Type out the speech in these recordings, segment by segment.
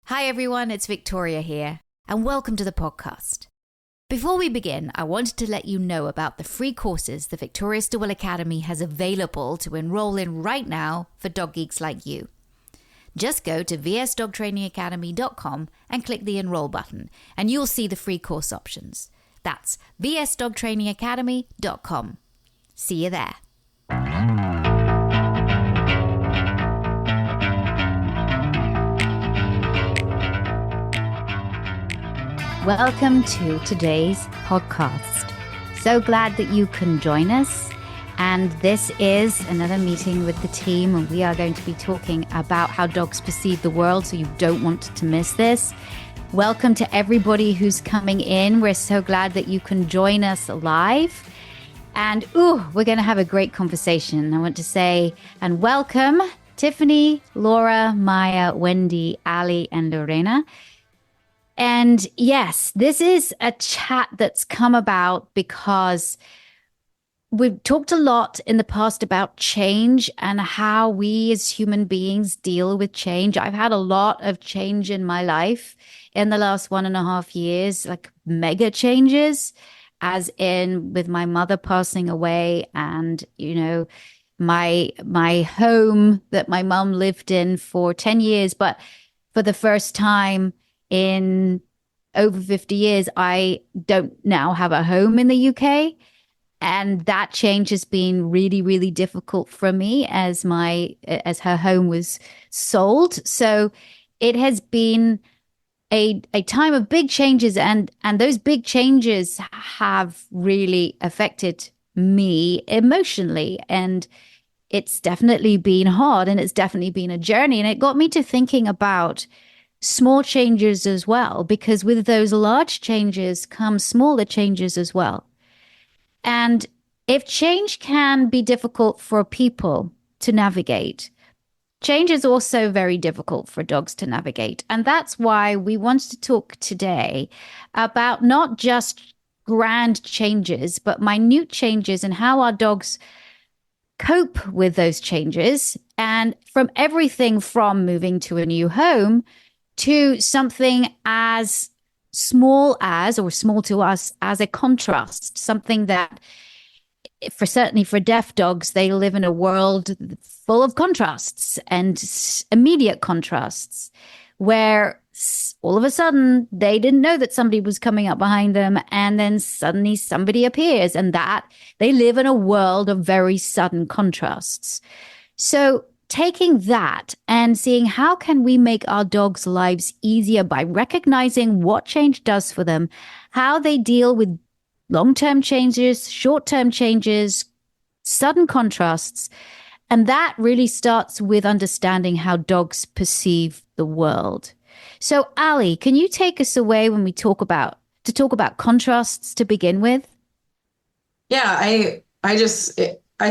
Hi everyone, it's Victoria here, and welcome to the podcast. Before we begin, I wanted to let you know about the free courses the Victoria Stilwell Academy has available to enroll in right now for dog geeks like you. Just go to vsdogtrainingacademy.com and click the enroll button, and you'll see the free course options. That's vsdogtrainingacademy.com. See you there. Welcome to today's podcast. So glad that you can join us. And this is another meeting with the team, and we are going to be talking about how dogs perceive the world, so you don't want to miss this. Welcome to everybody who's coming in. We're so glad that you can join us live. And we're going to have a great conversation. I want to say and welcome Tiffany, Laura, Maya, Wendy, Ali, and Lorena. And yes, this is a chat that's come about because we've talked a lot in the past about change and how we as human beings deal with change. I've had a lot of change in my life in the last 1.5 years, like mega changes, as in with my mother passing away and, my home that my mom lived in for 10 years. But for the first time in over 50 years, I don't now have a home in the UK. And that change has been really, really difficult for me as her home was sold. So it has been a time of big changes, and those big changes have really affected me emotionally. And it's definitely been hard, and it's definitely been a journey. And it got me to thinking about small changes as well, because with those large changes come smaller changes as well. And if change can be difficult for people to navigate, change is also very difficult for dogs to navigate. And that's why we want to talk today about not just grand changes, but minute changes and how our dogs cope with those changes. And from everything from moving to a new home to something as small as, or small to us, as a contrast, something that certainly for deaf dogs, they live in a world full of contrasts and immediate contrasts, where all of a sudden they didn't know that somebody was coming up behind them, and then suddenly somebody appears, and that they live in a world of very sudden contrasts. So taking that and seeing how can we make our dogs' lives easier by recognizing what change does for them, how they deal with long-term changes, short-term changes, sudden contrasts. And that really starts with understanding how dogs perceive the world. So Ali, can you take us away when we talk about contrasts to begin with? Yeah, I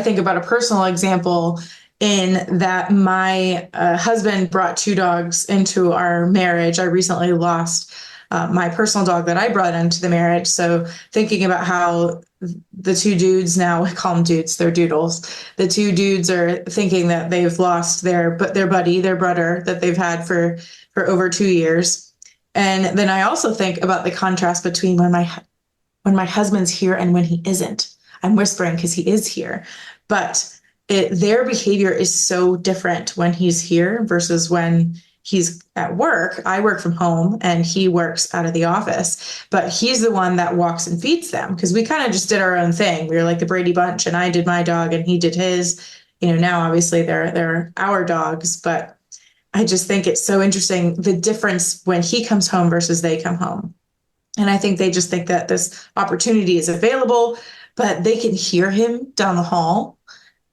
think about a personal example in that my husband brought 2 dogs into our marriage. I recently lost my personal dog that I brought into the marriage. So thinking about how the 2 dudes, now we call them dudes, they're doodles. The 2 dudes are thinking that they've lost their buddy, their brother that they've had for over 2 years. And then I also think about the contrast between when my husband's here and when he isn't. I'm whispering because he is here, but their behavior is so different when he's here versus when he's at work. I work from home and he works out of the office, but he's the one that walks and feeds them, because we kind of just did our own thing. We were like the Brady Bunch, and I did my dog and he did his. Now obviously they're our dogs, but I just think it's so interesting, the difference when he comes home versus they come home. And I think they just think that this opportunity is available, but they can hear him down the hall.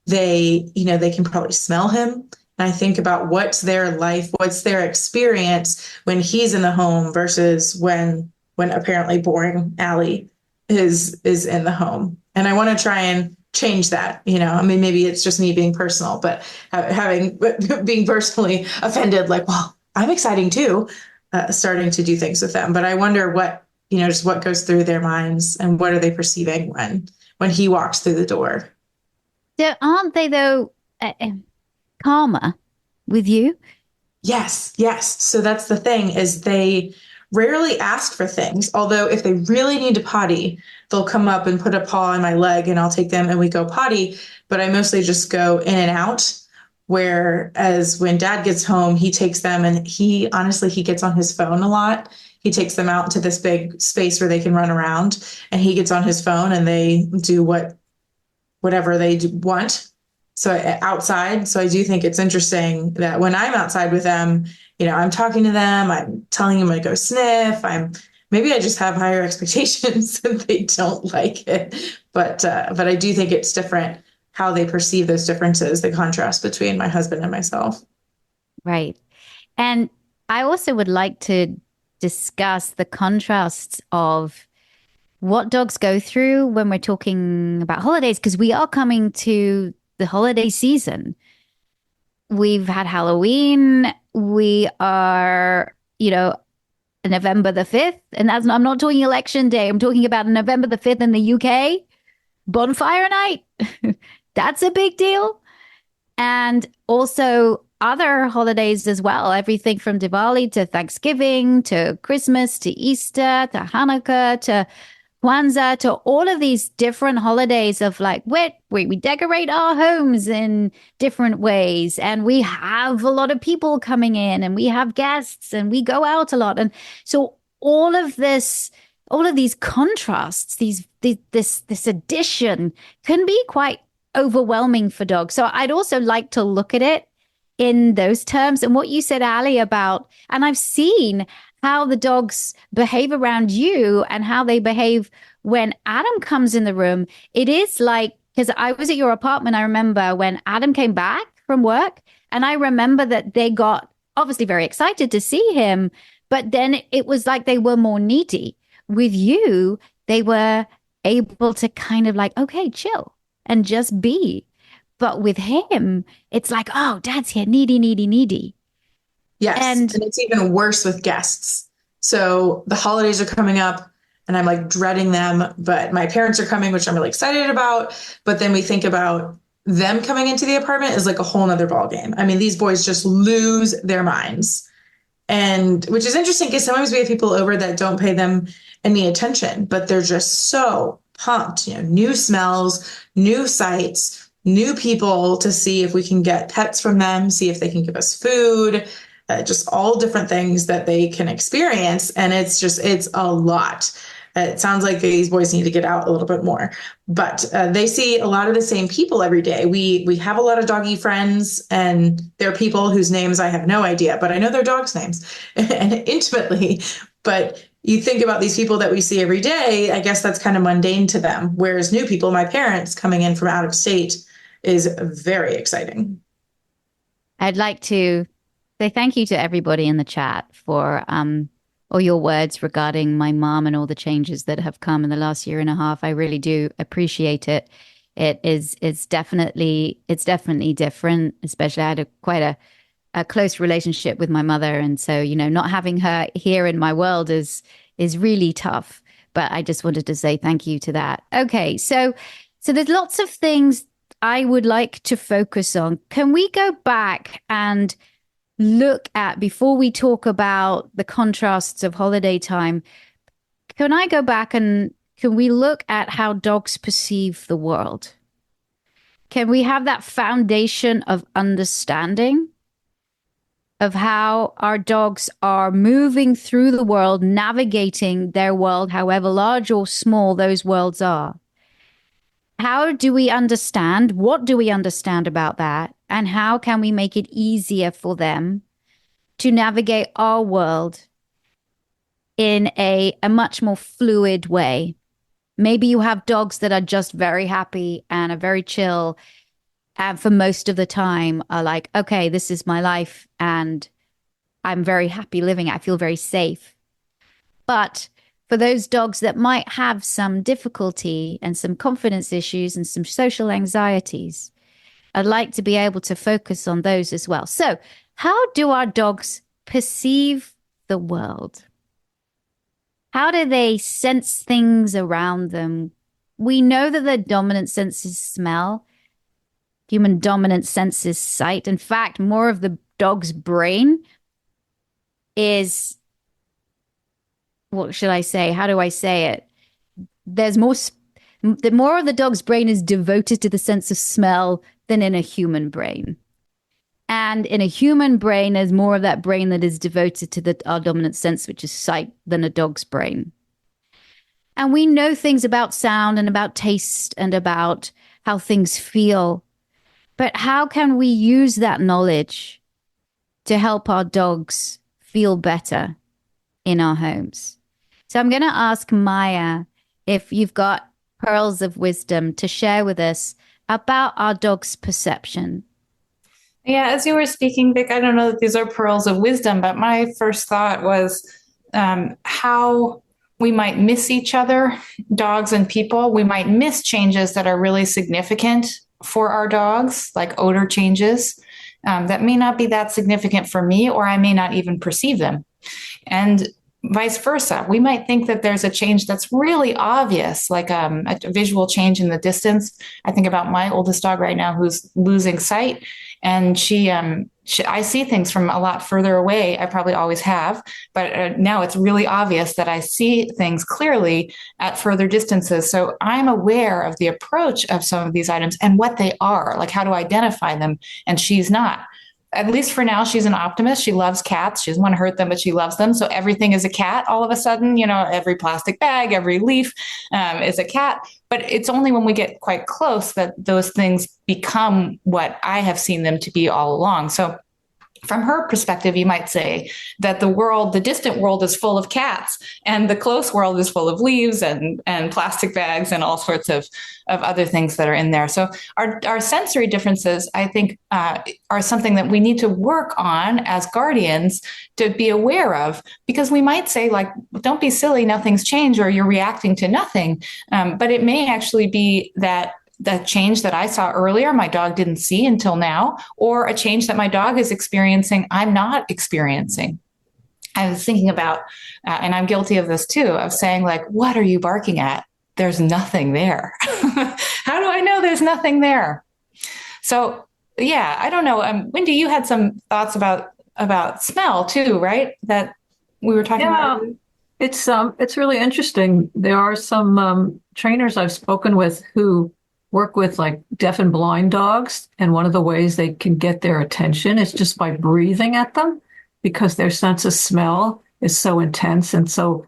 They can probably smell him. And I think about what's their life, what's their experience when he's in the home versus when apparently boring Allie is in the home. And I want to try and change that. Maybe it's just me being personal, but being personally offended, like, well, I'm exciting too, starting to do things with them. But I wonder what, just what goes through their minds and what are they perceiving when he walks through the door. So aren't they, though, calmer with you? Yes, yes. So that's the thing is they rarely ask for things. Although if they really need to potty, they'll come up and put a paw on my leg and I'll take them and we go potty. But I mostly just go in and out. Whereas when dad gets home, he takes them and he honestly he gets on his phone a lot. He takes them out to this big space where they can run around and he gets on his phone and they do whatever they want. So outside. So I do think it's interesting that when I'm outside with them, I'm talking to them, I'm telling them to go sniff. Maybe I just have higher expectations and they don't like it. But I do think it's different how they perceive those differences, the contrast between my husband and myself. Right. And I also would like to discuss the contrasts of what dogs go through when we're talking about holidays, because we are coming to the holiday season. We've had Halloween. We are, November the 5th. And I'm not talking election day. I'm talking about November the 5th in the UK. Bonfire night. That's a big deal. And also other holidays as well. Everything from Diwali to Thanksgiving to Christmas to Easter to Hanukkah to Kwanzaa to all of these different holidays of like we decorate our homes in different ways and we have a lot of people coming in and we have guests and we go out a lot. And so all of these contrasts, this addition can be quite overwhelming for dogs. So I'd also like to look at it in those terms. And what you said, Ali, about, and I've seen how the dogs behave around you and how they behave when Adam comes in the room. It is like, because I was at your apartment, I remember when Adam came back from work, and I remember that they got obviously very excited to see him, but then it was like they were more needy. With you, they were able to kind of like, okay, chill and just be. But with him, it's like, oh, dad's here, needy, needy, needy. Yes. And And it's even worse with guests. So the holidays are coming up and I'm like dreading them, but my parents are coming, which I'm really excited about. But then we think about them coming into the apartment is like a whole nother ball game. I mean, these boys just lose their minds. And which is interesting because sometimes we have people over that don't pay them any attention, but they're just so pumped, new smells, new sights, new people to see if we can get pets from them, see if they can give us food, just all different things that they can experience. And it's a lot. It sounds like these boys need to get out a little bit more, but they see a lot of the same people every day. We have a lot of doggy friends, and they're people whose names I have no idea, but I know their dogs' names and intimately. But you think about these people that we see every day, I guess that's kind of mundane to them. Whereas new people, my parents coming in from out of state, is very exciting. I'd like to say thank you to everybody in the chat for all your words regarding my mom and all the changes that have come in the last year and a half. I really do appreciate it. It's definitely different, especially I had a close relationship with my mother. And so, not having her here in my world is really tough. But I just wanted to say thank you to that. Okay, so there's lots of things I would like to focus on. Can we go back and look at, before we talk about the contrasts of holiday time, can I go back and can we look at how dogs perceive the world? Can we have that foundation of understanding of how our dogs are moving through the world, navigating their world, however large or small those worlds are? How do we understand? What do we understand about that? And how can we make it easier for them to navigate our world in a much more fluid way? Maybe you have dogs that are just very happy and are very chill, and for most of the time are like, okay, this is my life and I'm very happy living it. I feel very safe. But for those dogs that might have some difficulty and some confidence issues and some social anxieties, I'd like to be able to focus on those as well. So, how do our dogs perceive the world? How do they sense things around them? We know that their dominant sense is smell. Human dominant sense is sight. In fact, more of the dog's brain is, what should I say? How do I say it? There's the more of the dog's brain is devoted to the sense of smell than in a human brain. And in a human brain, there's more of that brain that is devoted to our dominant sense, which is sight, than a dog's brain. And we know things about sound and about taste and about how things feel. But how can we use that knowledge to help our dogs feel better in our homes? So I'm going to ask Maya if you've got pearls of wisdom to share with us about our dog's perception. Yeah, as you were speaking, Vic, I don't know that these are pearls of wisdom, but my first thought was how we might miss each other, dogs and people. We might miss changes that are really significant for our dogs, like odor changes that may not be that significant for me, or I may not even perceive them. And vice versa. We might think that there's a change that's really obvious, like a visual change in the distance. I think about my oldest dog right now who's losing sight, and I see things from a lot further away. I probably always have, but now it's really obvious that I see things clearly at further distances. So I'm aware of the approach of some of these items and what they are, like how to identify them, and she's not. At least for now, she's an optimist. She loves cats. She doesn't want to hurt them, but she loves them. So everything is a cat all of a sudden. Every plastic bag, every leaf is a cat. But it's only when we get quite close that those things become what I have seen them to be all along. So from her perspective, you might say that the distant world is full of cats, and the close world is full of leaves and plastic bags and all sorts of other things that are in there. So our sensory differences, I think, are something that we need to work on as guardians to be aware of, because we might say, like, don't be silly, nothing's changed, or you're reacting to nothing. But it may actually be that change that I saw earlier, my dog didn't see until now, or a change that my dog is experiencing, I'm not experiencing. I was thinking about, and I'm guilty of this too, of saying, like, what are you barking at? There's nothing there. How do I know there's nothing there? So, yeah, I don't know. Wendy, you had some thoughts about smell too, right? That we were talking about. It's really interesting. There are some trainers I've spoken with who work with like deaf and blind dogs. And one of the ways they can get their attention is just by breathing at them, because their sense of smell is so intense. And so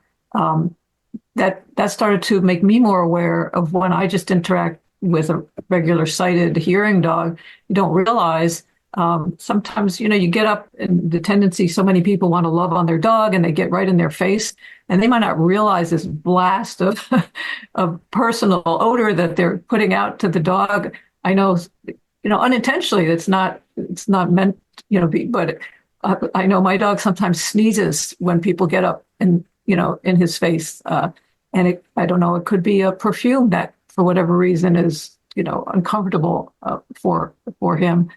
that started to make me more aware of when I just interact with a regular sighted hearing dog. You don't realize sometimes, you get up, and the tendency, so many people want to love on their dog and they get right in their face, and they might not realize this blast of personal odor that they're putting out to the dog. I know, unintentionally, it's not meant, but I know my dog sometimes sneezes when people get up and, in his face. And I don't know, it could be a perfume that for whatever reason is, uncomfortable for him.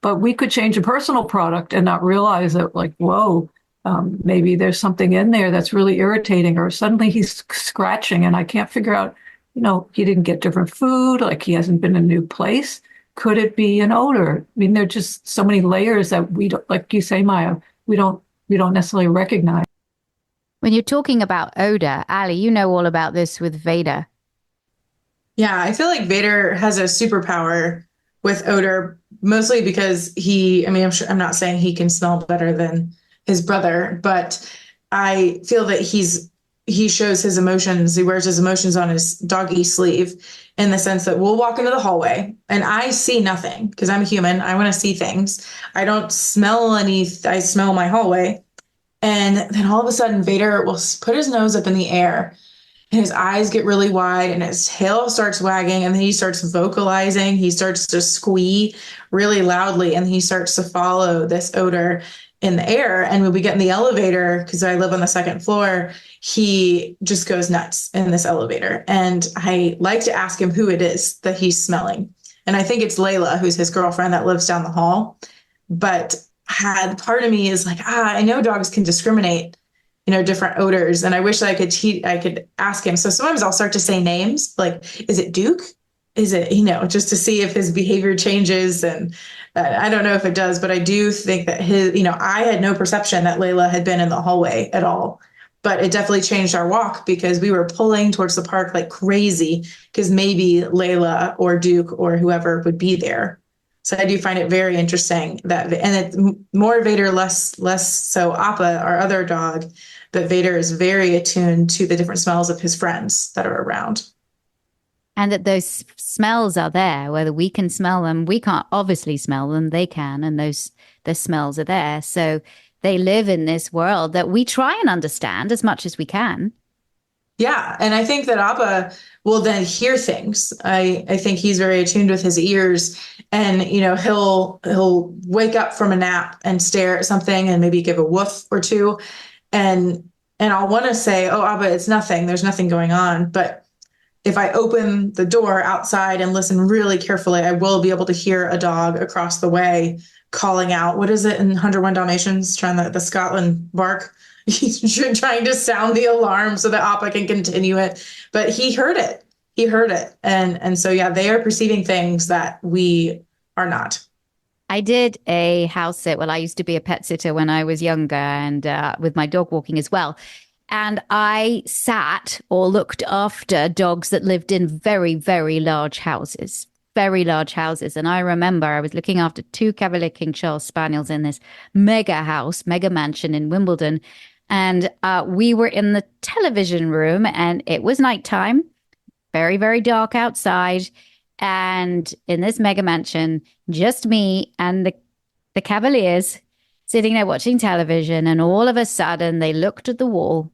But we could change a personal product and not realize that, like, whoa, maybe there's something in there that's really irritating, or suddenly he's scratching and I can't figure out, he didn't get different food, like he hasn't been in a new place. Could it be an odor? I mean, there are just so many layers that we don't, like you say, Maya, we don't necessarily recognize. When you're talking about odor, Ali, you know all about this with Vader. Yeah, I feel like Vader has a superpower with odor, mostly because I'm not saying he can smell better than his brother, but I feel that he shows his emotions. He wears his emotions on his doggy sleeve, in the sense that we'll walk into the hallway and I see nothing because I'm a human. I want to see things. I don't smell I smell my hallway. And then all of a sudden Vader will put his nose up in the air, and his eyes get really wide and his tail starts wagging, and then he starts vocalizing. He starts to squee really loudly, and he starts to follow this odor in the air. And when we get in the elevator, because I live on the second floor, he just goes nuts in this elevator. And I like to ask him who it is that he's smelling. And I think it's Layla, who's his girlfriend that lives down the hall. But part of me is like, I know dogs can discriminate, different odors. And I wish that I could ask him. So sometimes I'll start to say names like, is it Duke? is it, just to see if his behavior changes. And I don't know if it does, but I do think that I had no perception that Layla had been in the hallway at all. But it definitely changed our walk because we were pulling towards the park like crazy because maybe Layla or Duke or whoever would be there. So I do find it very interesting and it's more Vader, less so Appa, our other dog. But Vader is very attuned to the different smells of his friends that are around. And that those smells are there, whether we can smell them. We can't obviously smell them, they can, and the smells are there. So they live in this world that we try and understand as much as we can. Yeah, and I think that Appa will then hear things. I think he's very attuned with his ears, and he'll wake up from a nap and stare at something and maybe give a woof or two, and I'll want to say, "Oh, Appa, it's nothing. There's nothing going on." But if I open the door outside and listen really carefully, I will be able to hear a dog across the way calling out. What is it in 101 Dalmatians? Trying the Scotland bark. He's trying to sound the alarm so that Appa can continue it. But he heard it. He heard it. And so, yeah, they are perceiving things that we are not. I did a house sit. Well, I used to be a pet sitter when I was younger and with my dog walking as well. And I sat or looked after dogs that lived in very, very large houses, very large houses. And I remember I was looking after 2 Cavalier King Charles Spaniels in this mega house, mega mansion in Wimbledon. And we were in the television room and it was nighttime, very, very dark outside. And in this mega mansion, just me and the Cavaliers sitting there watching television. And all of a sudden they looked at the wall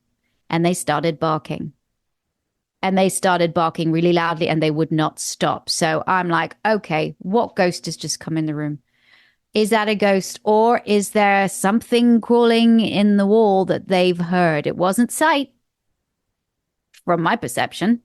and they started barking. And they started barking really loudly and they would not stop. So I'm like, okay, what ghost has just come in the room? Is that a ghost or is there something crawling in the wall that they've heard? It wasn't sight from my perception.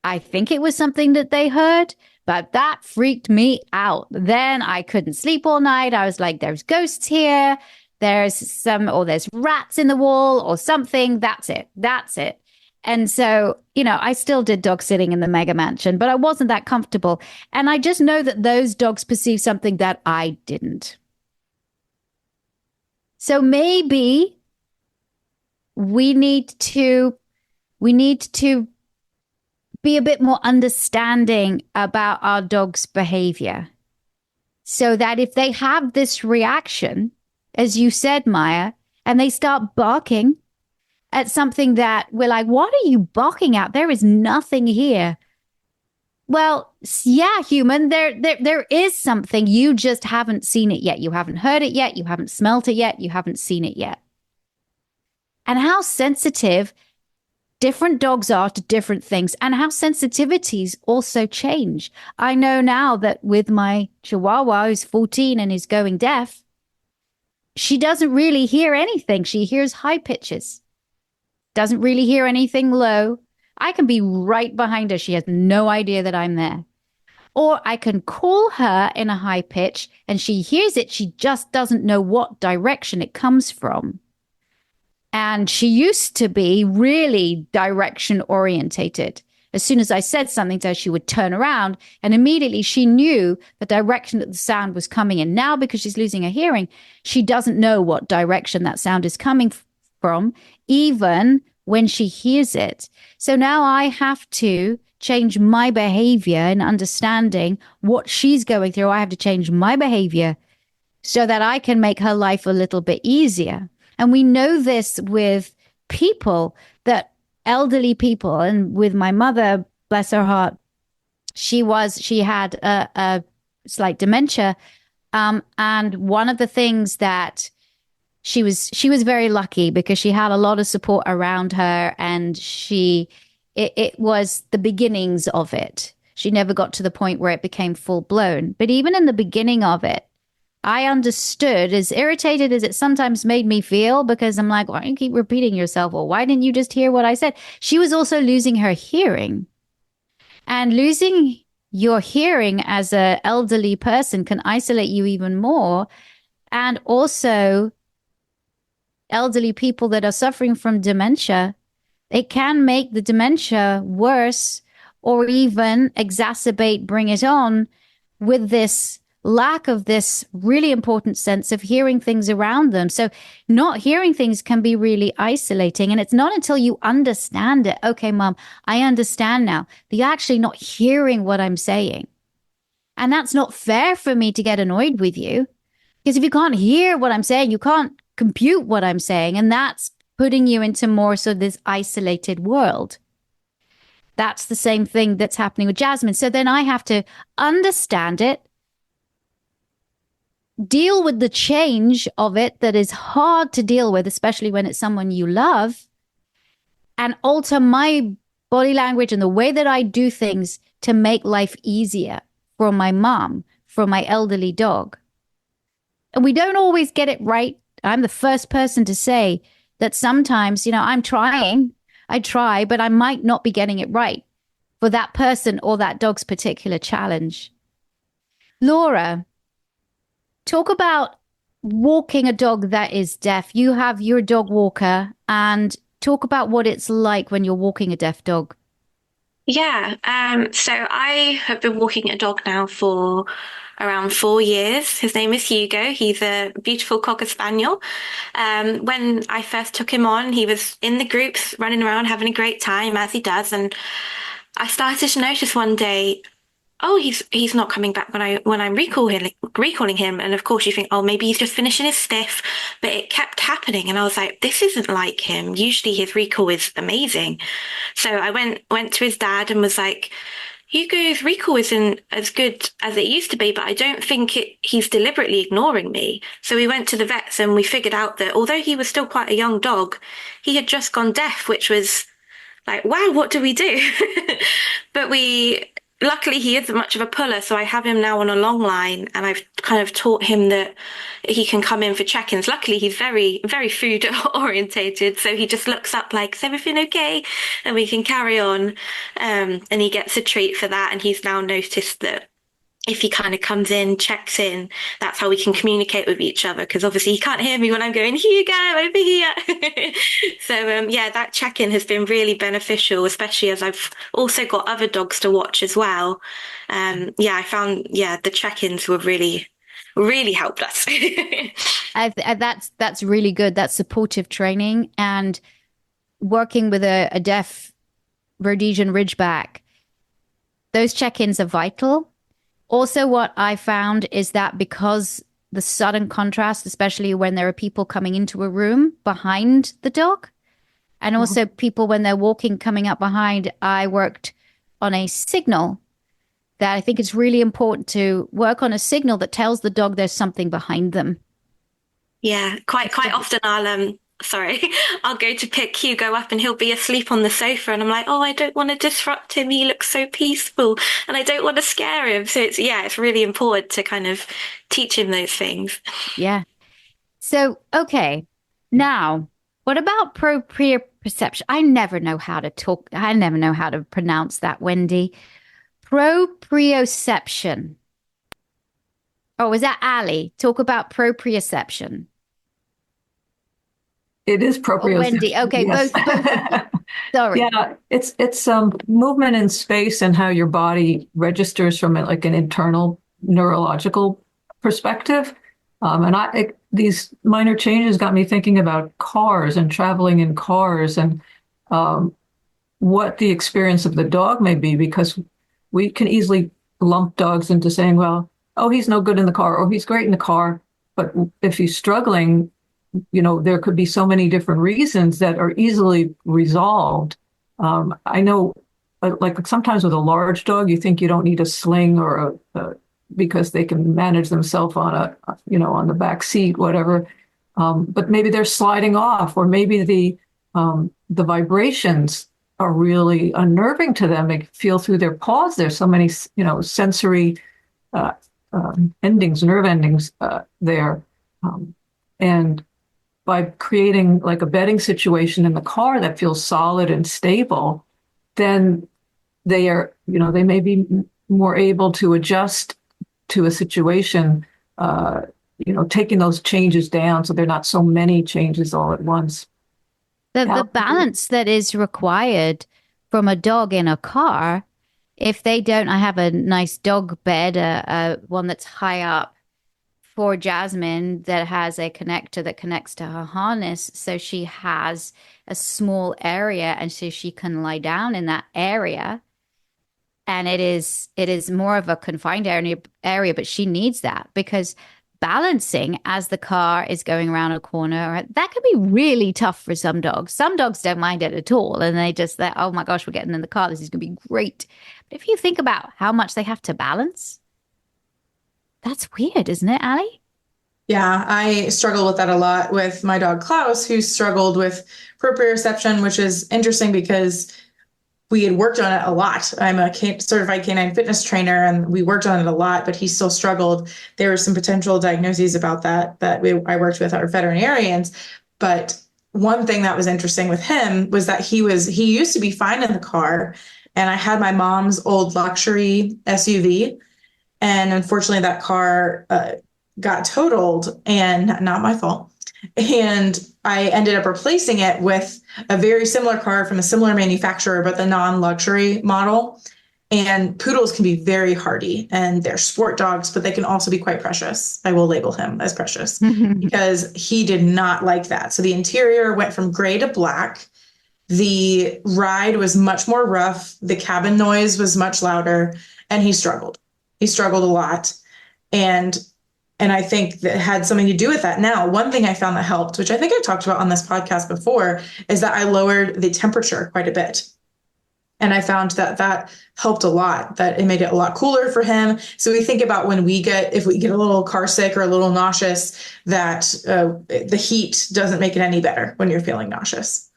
I think it was something that they heard, but that freaked me out. Then I couldn't sleep all night. I was like, there's ghosts here. There's rats in the wall or something. That's it. And so, I still did dog sitting in the mega mansion, but I wasn't that comfortable. And I just know that those dogs perceive something that I didn't. So maybe we need to be a bit more understanding about our dog's behavior so that if they have this reaction, as you said, Maya, and they start barking at something that we're like, what are you barking at? There is nothing here. Well, yeah, human, there is something. You just haven't seen it yet. You haven't heard it yet. You haven't smelt it yet. You haven't seen it yet. And how sensitive different dogs are to different things and how sensitivities also change. I know now that with my Chihuahua, who's 14 and is going deaf, she doesn't really hear anything. She hears high pitches, doesn't really hear anything low. I can be right behind her. She has no idea that I'm there. Or I can call her in a high pitch and she hears it. She just doesn't know what direction it comes from. And she used to be really direction orientated. As soon as I said something to her, she would turn around and immediately she knew the direction that the sound was coming in. Now, because she's losing her hearing, she doesn't know what direction that sound is coming from, even when she hears it. So now I have to change my behavior in understanding what she's going through. I have to change my behavior so that I can make her life a little bit easier. And we know this with people, that elderly people, and with my mother, bless her heart, she had a slight dementia. And one of the things that she was very lucky because she had a lot of support around her, and it was the beginnings of it. She never got to the point where it became full blown. But even in the beginning of it, I understood, as irritated as it sometimes made me feel, because I'm like, why do you keep repeating yourself? Or why didn't you just hear what I said? She was also losing her hearing. And losing your hearing as an elderly person can isolate you even more. And also, elderly people that are suffering from dementia, it can make the dementia worse or even exacerbate, bring it on with this lack of this really important sense of hearing things around them. So not hearing things can be really isolating. And it's not until you understand it. Okay, mom, I understand now. That you're actually not hearing what I'm saying. And that's not fair for me to get annoyed with you. Because if you can't hear what I'm saying, you can't compute what I'm saying. And that's putting you into more so this isolated world. That's the same thing that's happening with Jasmine. So then I have to understand it, deal with the change of it that is hard to deal with, especially when it's someone you love, and alter my body language and the way that I do things to make life easier for my mom, for my elderly dog. And we don't always get it right. I'm the first person to say that sometimes, I'm trying. I try, but I might not be getting it right for that person or that dog's particular challenge. Laura, talk about walking a dog that is deaf. You have your dog walker, and talk about what it's like when you're walking a deaf dog. Yeah, so I have been walking a dog now for around 4 years. His name is Hugo. He's a beautiful Cocker Spaniel. When I first took him on, he was in the groups, running around, having a great time, as he does. And I started to notice one day, oh, he's not coming back when I'm recalling him. And of course you think, oh, maybe he's just finishing his stiff, but it kept happening. And I was like, this isn't like him. Usually his recall is amazing. So I went to his dad and was like, Hugo's recall isn't as good as it used to be, but I don't think he's deliberately ignoring me. So we went to the vets and we figured out that although he was still quite a young dog, he had just gone deaf, which was like, wow, what do we do? But luckily he isn't much of a puller, so I have him now on a long line, and I've kind of taught him that he can come in for check-ins. Luckily he's very, very food orientated, so he just looks up like, is everything okay? And we can carry on. And he gets a treat for that, and he's now noticed that if he kind of comes in, checks in, that's how we can communicate with each other. Because obviously he can't hear me when I'm going, Hugo, over here. So yeah, that check-in has been really beneficial, especially as I've also got other dogs to watch as well. Yeah, I found, the check-ins were really, really helped us. That's really good. That's supportive training, and working with a deaf Rhodesian Ridgeback. Those check-ins are vital. Also, what I found is that because the sudden contrast, especially when there are people coming into a room behind the dog, and also people when they're walking coming up behind, I worked on a signal that I think it's really important to work on a signal that tells the dog there's something behind them. Yeah, quite often I'll go to pick Hugo up and he'll be asleep on the sofa, and I'm like, oh, I don't want to disrupt him. He looks so peaceful and I don't want to scare him. So it's really important to kind of teach him those things. Yeah. So, okay. Now, what about proprioception? I never know how to pronounce that, Wendy. Proprioception. Oh, is that Ali? Talk about proprioception. It is proprioception. Oh, Wendy. Okay, yes. both. Sorry. Yeah, it's movement in space and how your body registers from like an internal neurological perspective. These minor changes got me thinking about cars and traveling in cars, and what the experience of the dog may be, because we can easily lump dogs into saying, well, oh, he's no good in the car, or he's great in the car. But if he's struggling, there could be so many different reasons that are easily resolved. I know, like sometimes with a large dog, you think you don't need a sling or because they can manage themselves on on the back seat, whatever. But maybe they're sliding off, or maybe the vibrations are really unnerving to them. They feel through their paws. There's so many, sensory nerve endings there. And by creating like a bedding situation in the car that feels solid and stable, then they may be more able to adjust to a situation, taking those changes down so they're not so many changes all at once. The balance that is required from a dog in a car If they don't, I have a nice dog bed, one that's high up for Jasmine that has a connector that connects to her harness. So she has a small area and so she can lie down in that area. And it is more of a confined area, but she needs that because balancing as the car is going around a corner, that can be really tough for some dogs. Some dogs don't mind it at all. And they're, oh my gosh, we're getting in the car. This is going to be great. But if you think about how much they have to balance, that's weird, isn't it, Ali? Yeah, I struggle with that a lot with my dog Klaus, who struggled with proprioception, which is interesting because we had worked on it a lot. I'm a certified canine fitness trainer, and we worked on it a lot, but he still struggled. There were some potential diagnoses about that I worked with our veterinarians. But one thing that was interesting with him was that he used to be fine in the car, and I had my mom's old luxury SUV, and unfortunately that car got totaled, and not my fault. And I ended up replacing it with a very similar car from a similar manufacturer, but the non-luxury model. And poodles can be very hardy and they're sport dogs, but they can also be quite precious. I will label him as precious because he did not like that. So the interior went from gray to black. The ride was much more rough. The cabin noise was much louder, and he struggled. He struggled a lot. And I think that had something to do with that. Now, one thing I found that helped, which I think I talked about on this podcast before, is that I lowered the temperature quite a bit. And I found that helped a lot, that it made it a lot cooler for him. So we think about if we get a little car sick or a little nauseous, that the heat doesn't make it any better when you're feeling nauseous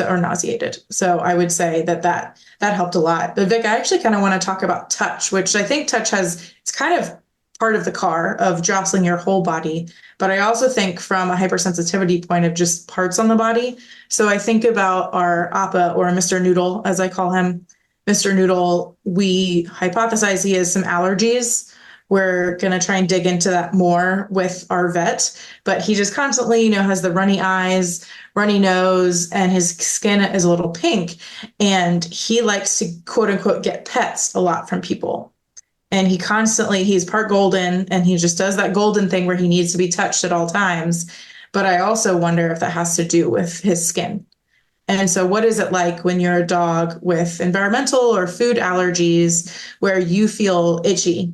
or nauseated. So I would say that helped a lot. But Vic, I actually kind of want to talk about touch, which I think touch it's kind of part of the car of jostling your whole body. But I also think from a hypersensitivity point of just parts on the body. So I think about our Appa, or Mr. Noodle, as I call him. Mr. Noodle, we hypothesize he has some allergies. We're going to try and dig into that more with our vet, but he just constantly, has the runny eyes, runny nose, and his skin is a little pink. And he likes to, quote unquote, get pets a lot from people. And he's part golden, and he just does that golden thing where he needs to be touched at all times. But I also wonder if that has to do with his skin. And so what is it like when you're a dog with environmental or food allergies where you feel itchy?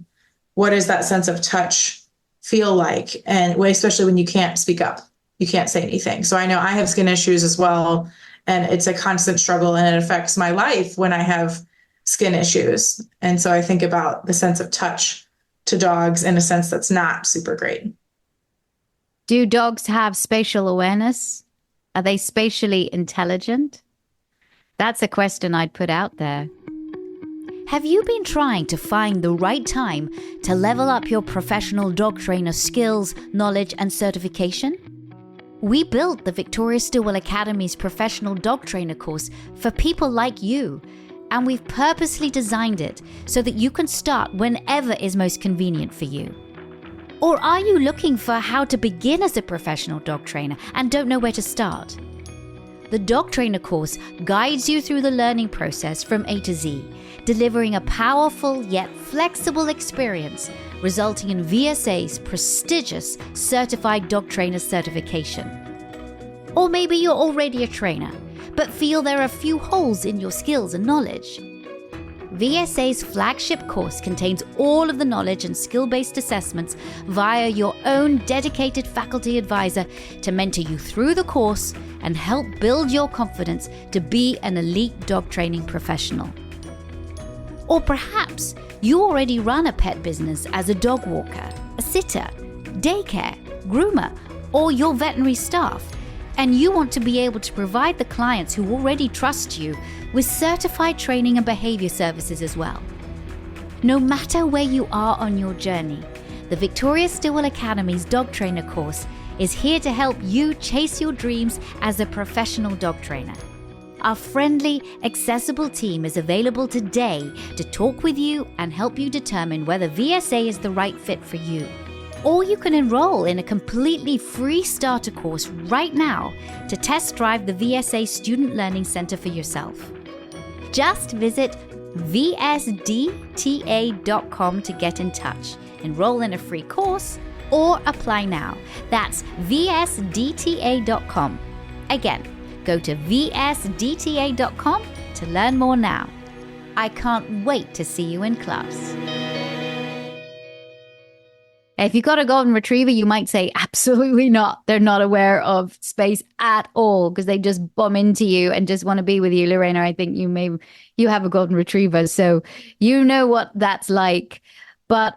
What does that sense of touch feel like? And especially when you can't speak up, you can't say anything. So I know I have skin issues as well, and it's a constant struggle, and it affects my life when I have skin issues. And so I think about the sense of touch to dogs in a sense that's not super great. Do dogs have spatial awareness? Are they spatially intelligent? That's a question I'd put out there. Have you been trying to find the right time to level up your professional dog trainer skills, knowledge, and certification? We built the Victoria Stilwell Academy's professional dog trainer course for people like you, and we've purposely designed it so that you can start whenever is most convenient for you. Or are you looking for how to begin as a professional dog trainer and don't know where to start? The Dog Trainer course guides you through the learning process from A to Z, delivering a powerful yet flexible experience, resulting in VSA's prestigious Certified Dog Trainer certification. Or maybe you're already a trainer, but feel there are a few holes in your skills and knowledge. VSA's flagship course contains all of the knowledge and skill-based assessments via your own dedicated faculty advisor to mentor you through the course and help build your confidence to be an elite dog training professional. Or perhaps you already run a pet business as a dog walker, a sitter, daycare, groomer, or your veterinary staff, and you want to be able to provide the clients who already trust you with certified training and behavior services as well. No matter where you are on your journey, the Victoria Stilwell Academy's Dog Trainer course is here to help you chase your dreams as a professional dog trainer. Our friendly, accessible team is available today to talk with you and help you determine whether VSA is the right fit for you. Or you can enroll in a completely free starter course right now to test drive the VSA Student Learning Center for yourself. Just visit vsdta.com to get in touch, enroll in a free course, or apply now. That's vsdta.com. Again, go to vsdta.com to learn more now. I can't wait to see you in class. If you've got a golden retriever, you might say, absolutely not. They're not aware of space at all because they just bump into you and just want to be with you. Lorena, I think you have a golden retriever, so you know what that's like. But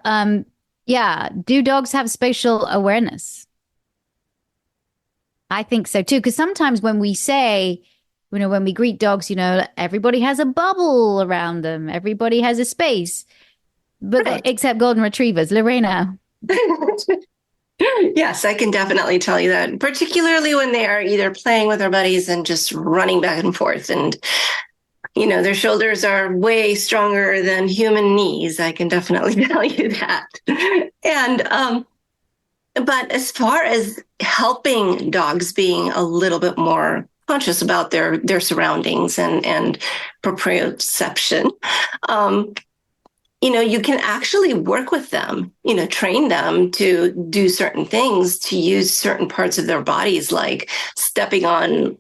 yeah, do dogs have spatial awareness? I think so too, because sometimes when we say, when we greet dogs, everybody has a bubble around them. Everybody has a space, but Right. except golden retrievers. Lorena. Yes, I can definitely tell you that, particularly when they are either playing with their buddies and just running back and forth. And, their shoulders are way stronger than human knees. I can definitely tell you that. And, but as far as helping dogs being a little bit more conscious about their surroundings and proprioception, you can actually work with them, train them to do certain things, to use certain parts of their bodies, like stepping on,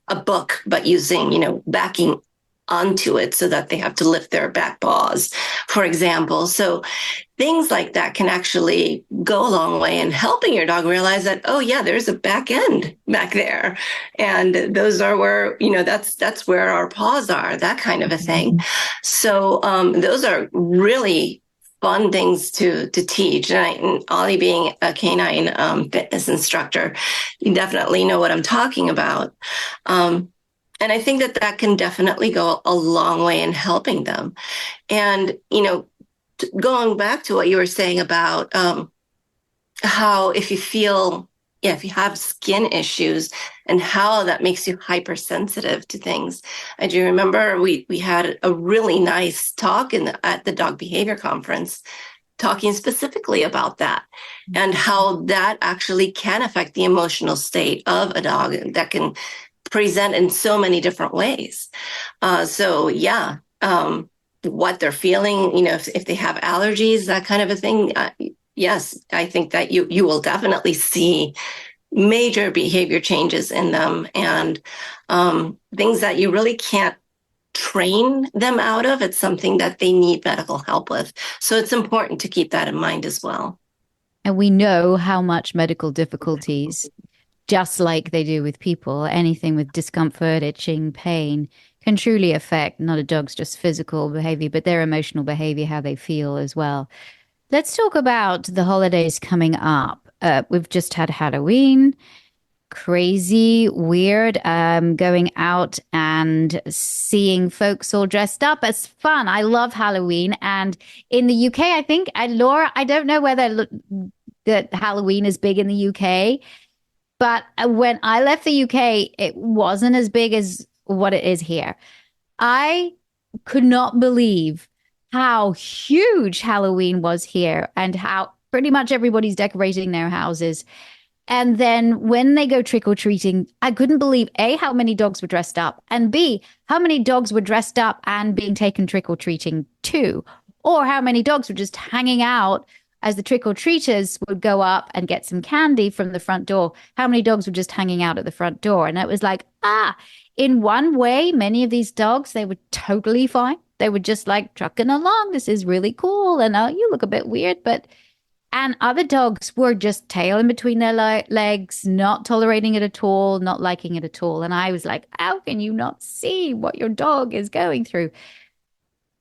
a book, but using, backing onto it so that they have to lift their back paws, for example. So things like that can actually go a long way in helping your dog realize that, oh yeah, there's a back end back there. And those are where, that's where our paws are, that kind of a thing. So those are really fun things to teach. And Ollie being a canine fitness instructor, you definitely know what I'm talking about. And I think that can definitely go a long way in helping them. And, going back to what you were saying about how if you have skin issues and how that makes you hypersensitive to things. I do remember we had a really nice talk at the dog behavior conference talking specifically about that and how that actually can affect the emotional state of a dog that can present in so many different ways. What they're feeling, if they have allergies, that kind of a thing. Yes, I think that you will definitely see major behavior changes in them and things that you really can't train them out of. It's something that they need medical help with. So it's important to keep that in mind as well. And we know how much medical difficulties, just like they do with people, anything with discomfort, itching, pain, can truly affect not a dog's just physical behavior, but their emotional behavior, how they feel as well. Let's talk about the holidays coming up. We've just had Halloween. Crazy, weird, going out and seeing folks all dressed up as fun. I love Halloween. And in the UK, I think, Laura, I don't know whether that Halloween is big in the UK, but when I left the UK, it wasn't as big as what it is here. I could not believe how huge Halloween was here and how pretty much everybody's decorating their houses. And then when they go trick-or-treating, I couldn't believe, A, how many dogs were dressed up, and B, how many dogs were dressed up and being taken trick-or-treating too, or how many dogs were just hanging out as the trick-or-treaters would go up and get some candy from the front door. How many dogs were just hanging out at the front door? And it was like, in one way, many of these dogs, they were totally fine. They were just like trucking along. This is really cool. And you look a bit weird, and other dogs were just tail in between their legs, not tolerating it at all, not liking it at all. And I was like, how can you not see what your dog is going through?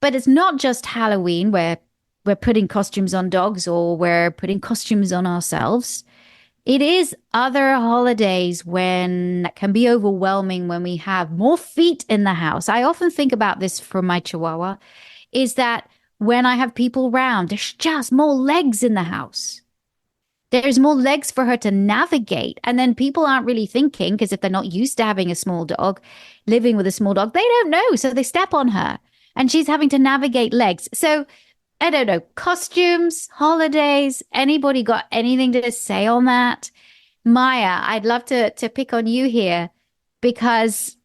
But it's not just Halloween where we're putting costumes on dogs or we're putting costumes on ourselves. It is other holidays when that can be overwhelming when we have more feet in the house. I often think about this for my Chihuahua, is that when I have people around, there's just more legs in the house. There's more legs for her to navigate. And then people aren't really thinking, because if they're not used to having a small dog, living with a small dog, they don't know. So they step on her and she's having to navigate legs. So I don't know, costumes, holidays, anybody got anything to say on that? Maya, I'd love to pick on you here, because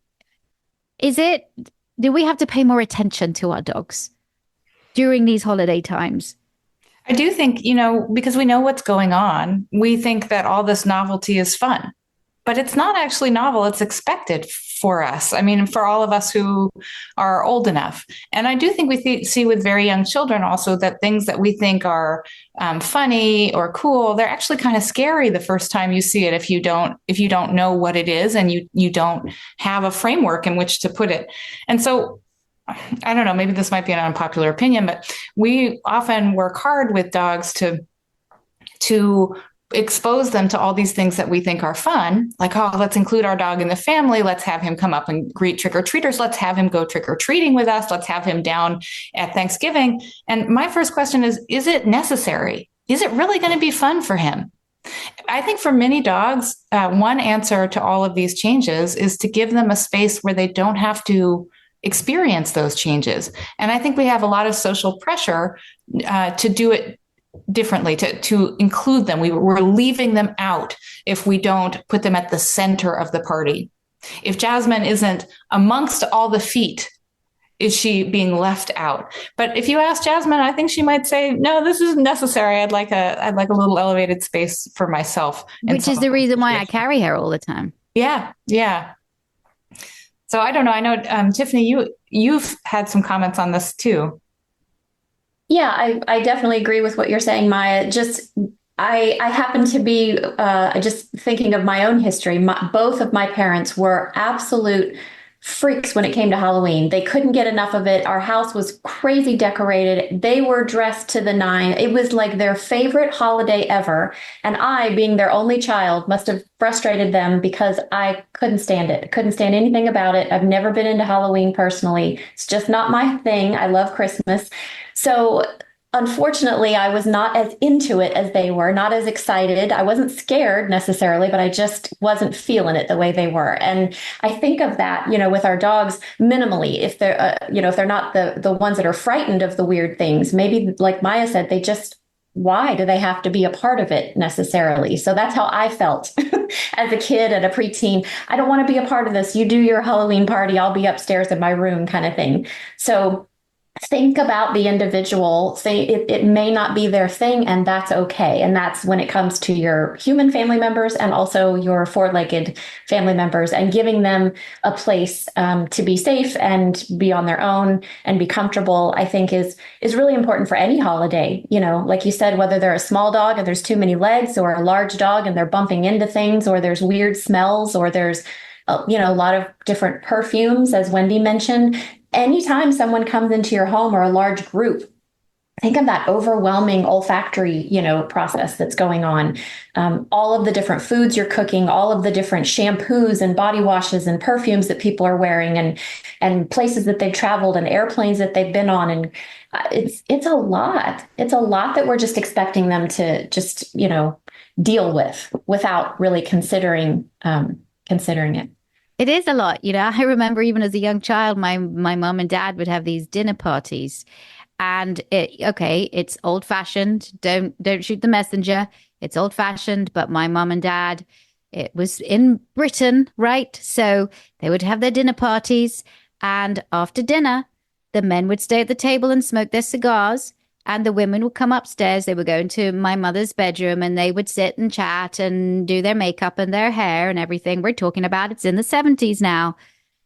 is it do we have to pay more attention to our dogs during these holiday times? I do think, because we know what's going on, we think that all this novelty is fun, but it's not actually novel. It's expected for us. I mean, for all of us who are old enough. And I do think we see with very young children also that things that we think are funny or cool, they're actually kind of scary the first time you see it if you don't know what it is and you don't have a framework in which to put it. And so I don't know, maybe this might be an unpopular opinion, but we often work hard with dogs to expose them to all these things that we think are fun, like, oh, let's include our dog in the family. Let's have him come up and greet trick-or-treaters. Let's have him go trick-or-treating with us. Let's have him down at Thanksgiving. And my first question is it necessary? Is it really going to be fun for him? I think for many dogs, one answer to all of these changes is to give them a space where they don't have to experience those changes. And I think we have a lot of social pressure to do it differently, to include them. We're leaving them out if we don't put them at the center of the party. If Jasmine isn't amongst all the feet, is she being left out? But if you ask Jasmine, I think she might say, no, this isn't necessary. I'd like a little elevated space for myself. Which is the reason why I carry her all the time. Yeah. So I don't know. I know, Tiffany, you've had some comments on this too. Yeah, I definitely agree with what you're saying, Maya. I happen to be just thinking of my own history. Both of my parents were absolute freaks when it came to Halloween. They couldn't get enough of it. Our house was crazy decorated. They were dressed to the nine. It was like their favorite holiday ever. And I, being their only child, must have frustrated them because I couldn't stand it. Couldn't stand anything about it. I've never been into Halloween personally. It's just not my thing. I love Christmas. So unfortunately, I was not as into it as they were, not as excited. I wasn't scared necessarily, but I just wasn't feeling it the way they were. And I think of that, with our dogs minimally, if they're, if they're not the ones that are frightened of the weird things, maybe like Maya said, why do they have to be a part of it necessarily? So that's how I felt as a kid and a preteen. I don't want to be a part of this. You do your Halloween party. I'll be upstairs in my room kind of thing. So think about the individual. Say it may not be their thing, and that's okay. And that's when it comes to your human family members and also your four-legged family members, and giving them a place to be safe and be on their own and be comfortable, I think is really important for any holiday. Like you said, whether they're a small dog and there's too many legs, or a large dog and they're bumping into things, or there's weird smells, or there's a lot of different perfumes, as Wendy mentioned. Anytime someone comes into your home, or a large group, think of that overwhelming olfactory, process that's going on. All of the different foods you're cooking, all of the different shampoos and body washes and perfumes that people are wearing, and places that they've traveled and airplanes that they've been on. And it's a lot. It's a lot that we're just expecting them to just, deal with without really considering it. It is a lot. I remember even as a young child, my mom and dad would have these dinner parties, and it's old fashioned. Don't shoot the messenger. It's old fashioned, but my mom and dad, it was in Britain, right? So they would have their dinner parties, and after dinner, the men would stay at the table and smoke their cigars. And the women would come upstairs. They would go into my mother's bedroom, and they would sit and chat and do their makeup and their hair and everything. We're talking about it's in the 70s now.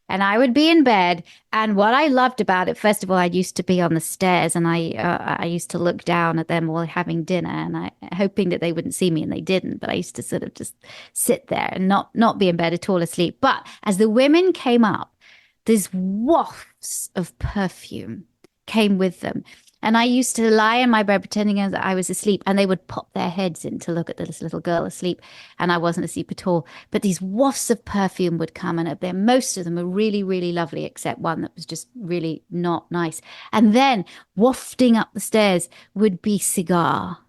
And I would be in bed. And what I loved about it, first of all, I used to be on the stairs, and I used to look down at them while having dinner, and hoping that they wouldn't see me, and they didn't. But I used to sort of just sit there and not be in bed at all, asleep. But as the women came up, these wafts of perfume came with them. And I used to lie in my bed pretending that I was asleep, and they would pop their heads in to look at this little girl asleep, and I wasn't asleep at all. But these wafts of perfume would come, and most of them were really, really lovely, except one that was just really not nice. And then wafting up the stairs would be cigar.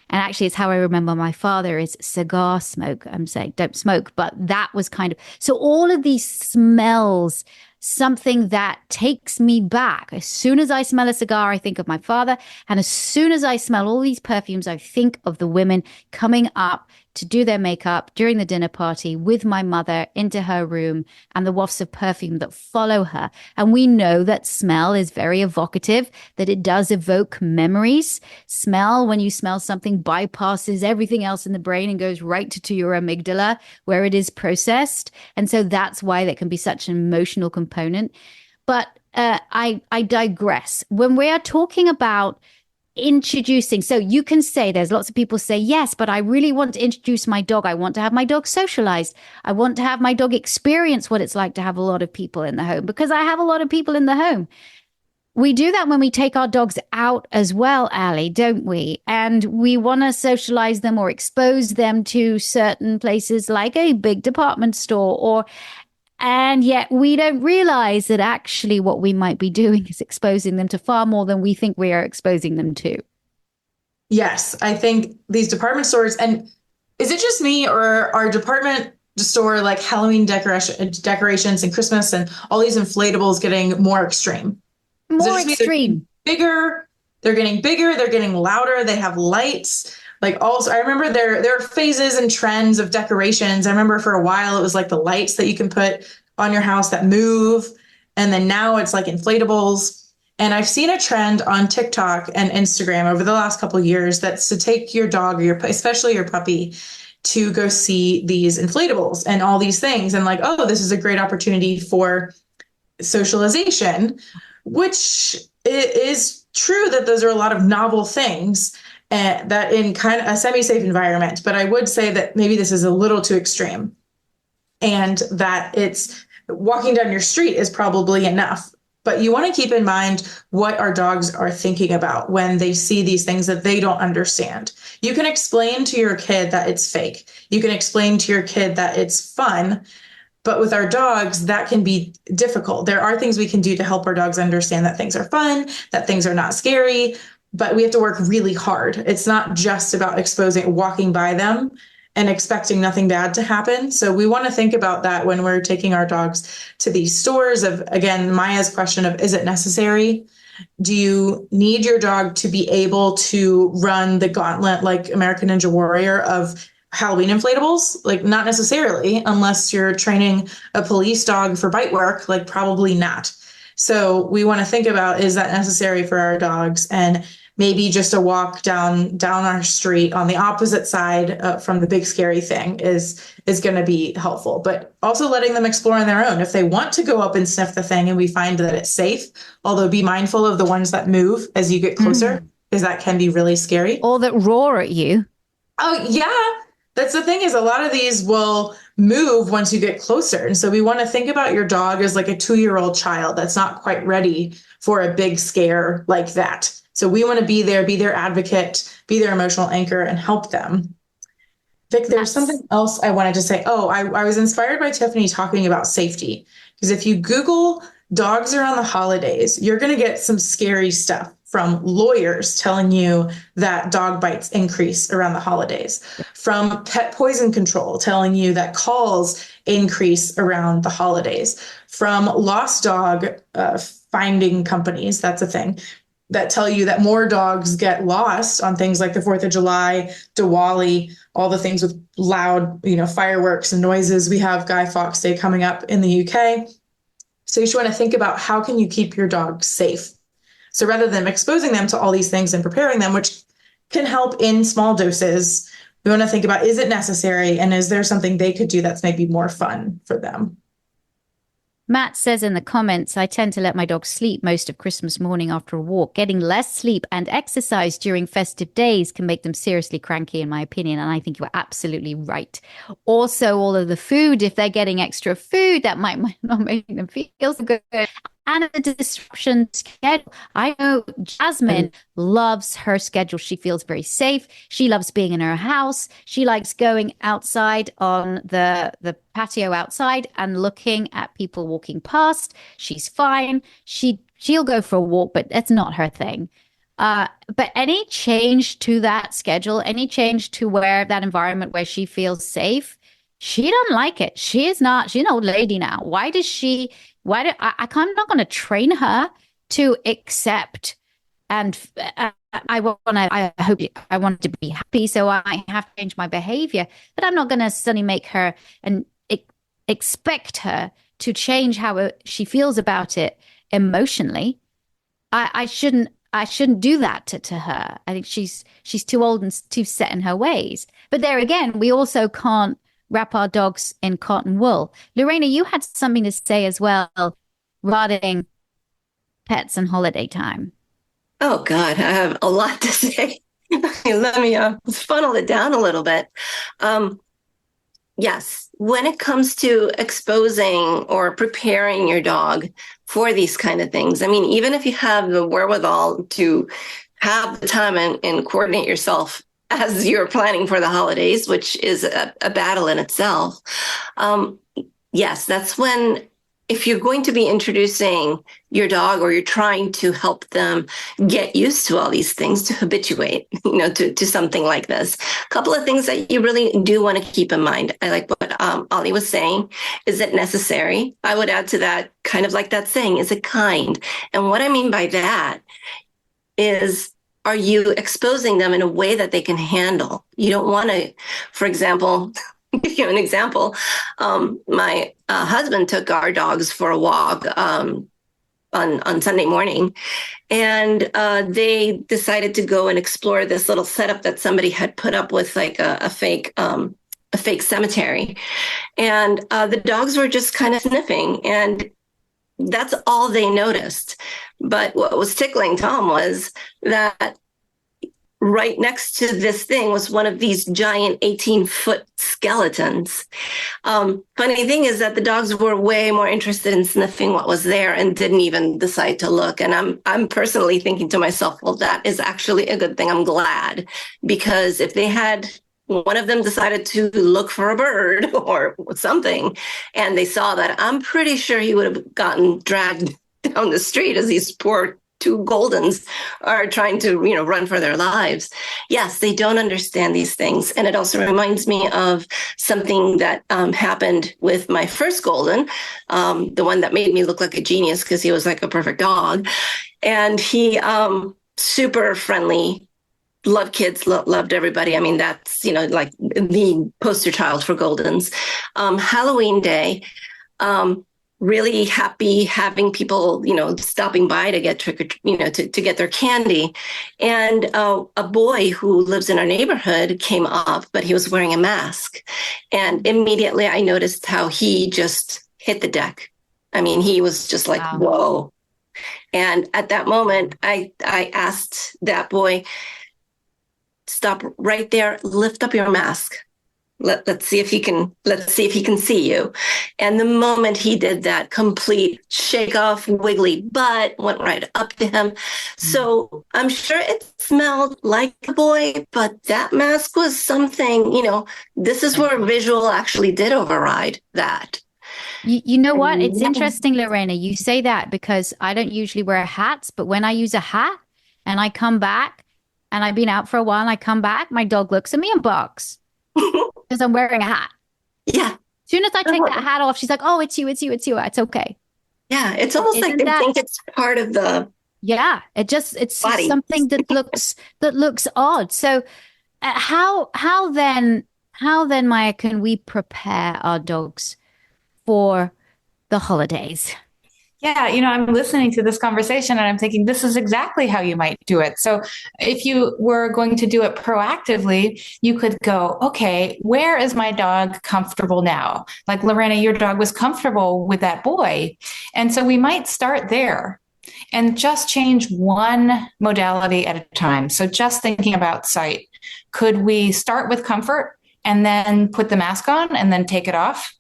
And actually, it's how I remember my father is cigar smoke. I'm saying don't smoke, but that was kind of, so all of these smells, something that takes me back. As soon as I smell a cigar, I think of my father. And as soon as I smell all these perfumes, I think of the women coming up to do their makeup during the dinner party with my mother into her room and the wafts of perfume that follow her. And we know that smell is very evocative, that it does evoke memories. Smell, when you smell something, bypasses everything else in the brain and goes right to your amygdala where it is processed. And so that's why that can be such an emotional component. But I digress. When we are talking about introducing, so you can say, there's lots of people say, yes, but I really want to introduce my dog. I want to have my dog socialized. I want to have my dog experience what it's like to have a lot of people in the home, because I have a lot of people in the home. We do that when we take our dogs out as well, Ali, don't we? And we want to socialize them or expose them to certain places like a big department store, and yet we don't realize that actually what we might be doing is exposing them to far more than we think we are exposing them to. Yes, I think these department stores, and is it just me, or are department store like Halloween decorations and Christmas and all these inflatables getting more extreme? More extreme. They're getting bigger, they're getting louder, they have lights. Like, also, I remember there are phases and trends of decorations. I remember for a while it was like the lights that you can put on your house that move. And then now it's like inflatables. And I've seen a trend on TikTok and Instagram over the last couple of years that's to take your dog, or especially your puppy, to go see these inflatables and all these things. And like, oh, this is a great opportunity for socialization, which is true that those are a lot of novel things. That in kind of a semi-safe environment. But I would say that maybe this is a little too extreme, and that it's walking down your street is probably enough. But you want to keep in mind what our dogs are thinking about when they see these things that they don't understand. You can explain to your kid that it's fake. You can explain to your kid that it's fun. But with our dogs, that can be difficult. There are things we can do to help our dogs understand that things are fun, that things are not scary. But we have to work really hard. It's not just about walking by them and expecting nothing bad to happen. So we want to think about that when we're taking our dogs to these stores. Of, again, Maya's question of, is it necessary? Do you need your dog to be able to run the gauntlet like American Ninja Warrior of Halloween inflatables? Like, not necessarily, unless you're training a police dog for bite work, like probably not. So we want to think about, is that necessary for our dogs? And maybe just a walk down our street on the opposite side from the big scary thing is going to be helpful. But also letting them explore on their own. If they want to go up and sniff the thing and we find that it's safe, although be mindful of the ones that move as you get closer, because that can be really scary. Or that roar at you. Oh, yeah. That's the thing, is a lot of these will move once you get closer. And so we want to think about your dog as like a 2-year-old child that's not quite ready for a big scare like that. So we want to be there, be their advocate, be their emotional anchor, and help them. Vic, there's something else I wanted to say. Oh, I was inspired by Tiffany talking about safety. Because if you Google dogs around the holidays, you're going to get some scary stuff from lawyers telling you that dog bites increase around the holidays, from pet poison control telling you that calls increase around the holidays, from lost dog finding companies, that's a thing, that tell you that more dogs get lost on things like the 4th of July, Diwali, all the things with loud, fireworks and noises. We have Guy Fawkes Day coming up in the UK. So you should want to think about, how can you keep your dog safe? So rather than exposing them to all these things and preparing them, which can help in small doses, we want to think about, is it necessary? And is there something they could do that's maybe more fun for them? Matt says in the comments, I tend to let my dog sleep most of Christmas morning after a walk. Getting less sleep and exercise during festive days can make them seriously cranky, in my opinion. And I think you're absolutely right. Also, all of the food, if they're getting extra food, that might not make them feel so good. And the disruption schedule. I know Jasmine loves her schedule. She feels very safe. She loves being in her house. She likes going outside on the patio outside and looking at people walking past. She's fine. She'll go for a walk, but that's not her thing. But any change to that schedule, any change to that environment where she feels safe, she doesn't like it. She's an old lady now. I'm not going to train her to accept and I hope I want to be happy, so I have to change my behavior. But I'm not going to suddenly make her and expect her to change how she feels about it emotionally. I shouldn't do that to her. I think she's too old and too set in her ways. But there again, we also can't wrap our dogs in cotton wool. Lorena, you had something to say as well regarding pets and holiday time. Oh God, I have a lot to say. Let me funnel it down a little bit. Yes, when it comes to exposing or preparing your dog for these kind of things, I mean, even if you have the wherewithal to have the time and coordinate yourself as you're planning for the holidays, which is a battle in itself. Yes, that's when, if you're going to be introducing your dog or you're trying to help them get used to all these things, to habituate, to something like this, a couple of things that you really do want to keep in mind. I like what Ollie was saying. Is it necessary? I would add to that, kind of like that saying, is it kind? And what I mean by that is, are you exposing them in a way that they can handle? You don't want to, for example, give you an example. My husband took our dogs for a walk on Sunday morning, and they decided to go and explore this little setup that somebody had put up with, like a fake cemetery, and the dogs were just kind of sniffing, and that's all they noticed. But what was tickling Tom was that right next to this thing was one of these giant 18-foot skeletons. Funny thing is that the dogs were way more interested in sniffing what was there and didn't even decide to look. And I'm personally thinking to myself, well, that is actually a good thing. I'm glad, because if they had, one of them decided to look for a bird or something, and they saw that, I'm pretty sure he would have gotten dragged down the street as these poor two Goldens are trying to, run for their lives. Yes, they don't understand these things. And it also reminds me of something that happened with my first Golden, the one that made me look like a genius because he was like a perfect dog. And he, super friendly, loved kids, loved everybody. I mean, that's, like the poster child for Goldens. Halloween day, really happy having people, stopping by to get to get their candy. And a boy who lives in our neighborhood came up, but he was wearing a mask. And immediately I noticed how he just hit the deck. I mean, he was just like, wow. Whoa. And at that moment, I asked that boy, stop right there, lift up your mask. Let's see if he can see you. And the moment he did that, complete shake off, wiggly butt went right up to him. So I'm sure it smelled like a boy, but that mask was something, this is where visual actually did override that. You know what? It's interesting, Lorena, you say that, because I don't usually wear hats, but when I use a hat and I come back and I've been out for a while and I come back, my dog looks at me and barks. Because I'm wearing a hat. Yeah. As soon as I take that hat off, she's like, oh, it's you. It's okay. Yeah. It's almost like they think it's part of the. Yeah. It's body. Something that looks odd. So how then, Maya, can we prepare our dogs for the holidays? Yeah, I'm listening to this conversation and I'm thinking this is exactly how you might do it. So if you were going to do it proactively, you could go, okay, where is my dog comfortable now? Like Lorena, your dog was comfortable with that boy. And so we might start there and just change one modality at a time. So just thinking about sight, could we start with comfort and then put the mask on and then take it off?